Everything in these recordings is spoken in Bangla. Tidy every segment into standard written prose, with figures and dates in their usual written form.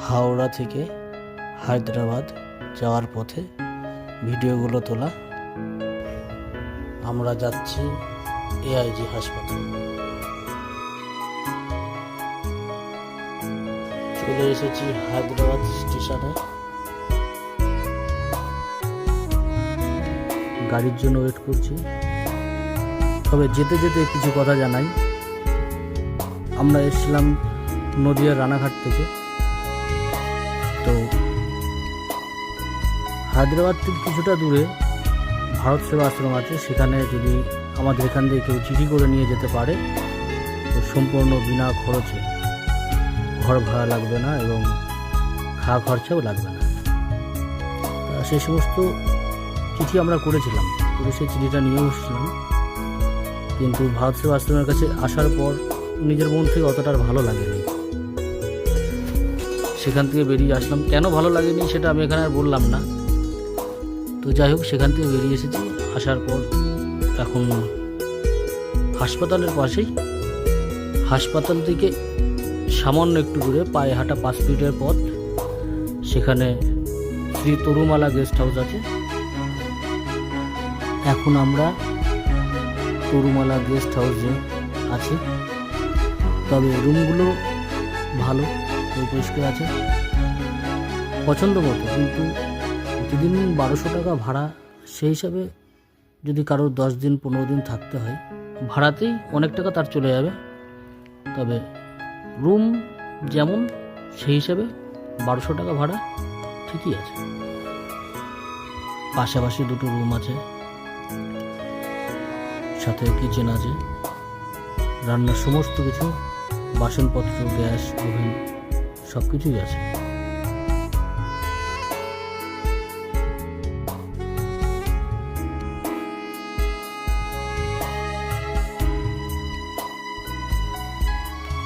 হাওড়া থেকে হায়দ্রাবাদ যাওয়ার পথে ভিডিওগুলো তোলা। আমরা যাচ্ছি AIG হাসপাতাল। চলে এসেছি হায়দ্রাবাদ স্টেশনে। গাড়ির জন্য ওয়েট করছি। তবে যেতে যেতে কিছু কথা জানাই। আমরা এসেছিলাম নদিয়ার রানাঘাট থেকে। তো হায়দ্রাবাদ থেকে কিছুটা দূরে ভারত সেবা আশ্রম আছে, সেখানে যদি আমাদের এখান থেকে কেউ চিঠি করে নিয়ে যেতে পারে তো সম্পূর্ণ বিনা খরচে, ঘর ভাড়া লাগবে না এবং খাওয়া খরচাও লাগবে না। সেই সমস্ত চিঠি আমরা করেছিলাম, করে সেই চিঠিটা নিয়ে এসেছিলাম। কিন্তু ভারত সেবা আশ্রমের কাছে আসার পর নিজের মন থেকে অতটা ভালো লাগেনি। সেখান থেকে বেরিয়ে আসলাম। কেন ভালো লাগেনি সেটা আমি এখানে আর বললাম না। তো যাই হোক, সেখান থেকে বেরিয়ে এসেছি। আসার পর এখন হাসপাতালের পাশেই, হাসপাতাল থেকে সামান্য একটু দূরে পায়ে হাঁটা 5 মিনিটের পথ, সেখানে শ্রী তরুমালা গেস্ট হাউস আছে। এখন আমরা তরুমালা গেস্ট হাউসে আছি। তবে রুমগুলো ভালো, পরিষ্কার আছে, পছন্দ মতো। কিন্তু প্রতিদিন 1200 টাকা ভাড়া। সেই হিসাবে যদি কারো 10 দিন 15 দিন থাকতে হয়, ভাড়াতেই অনেক টাকা তার চলে যাবে। তবে রুম যেমন, সেই হিসাবে 1200 টাকা ভাড়া ঠিকই আছে। পাশাপাশি 2টো রুম আছে, সাথে কিচেন আছে, রান্নার সমস্ত কিছু, বাসনপত্র, গ্যাস, ওভেন সব কিছুই আছে।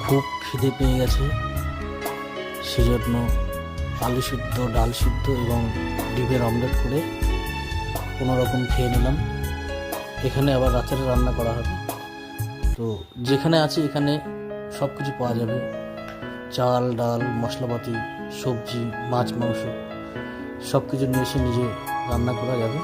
খুব খিদে পেয়ে গেছে, সেজন্য আলু সিদ্ধ, ডাল সিদ্ধ এবং ডিমের অমলেট করে কোনো রকম খেয়ে নিলাম। এখানে আবার রাতের রান্না করা হবে। তো যেখানে আছি এখানে সব কিছু পাওয়া যাবে, চাল, ডাল, মশলাপাতি, সবজি, মাছ, মাংস সব কিছু নিয়ে এসে নিজে রান্না করা যাবে।